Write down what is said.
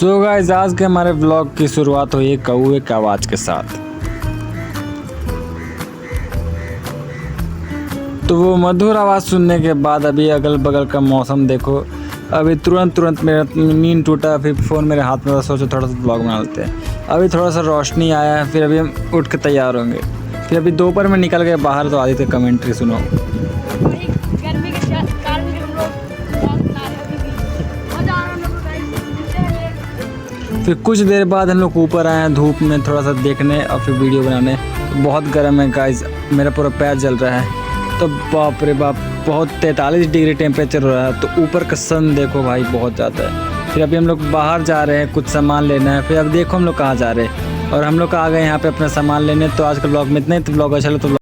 So guys, आज के हमारे व्लॉग की शुरुआत हुई है कौवे की आवाज़ के साथ। तो वो मधुर आवाज़ सुनने के बाद अभी अगल बगल का मौसम देखो। अभी तुरंत मेरा नींद टूटा, फिर फ़ोन मेरे हाथ में था, सोचा थोड़ा सा व्लॉग बना लेते हैं। अभी थोड़ा सा रोशनी आया है, फिर अभी हम उठ के तैयार होंगे। फिर अभी दोपहर में निकल गए बाहर, तो आधी तक कमेंट्री सुनो। गर्मी के कारण हम लोग बहुत बना रहे हैं, मजा आ रहा है हम लोग को। फिर कुछ देर बाद हम लोग ऊपर आए हैं धूप में थोड़ा सा देखने और फिर वीडियो बनाने। तो बहुत गर्म है गाइस, मेरा पूरा पैर जल रहा है। तो बाप रे बाप, बहुत 43 डिग्री टेम्परेचर हो रहा है। तो ऊपर का सन देखो भाई, बहुत ज़्यादा है। फिर अभी हम लोग बाहर जा रहे हैं, कुछ सामान लेना है। फिर अब देखो हम लोग कहाँ जा रहे हैं, और हम लोग आ गए यहाँ पे अपना सामान लेने। तो आज के ब्लॉग में इतना ही। तो ब्लॉग अच्छा लगा तो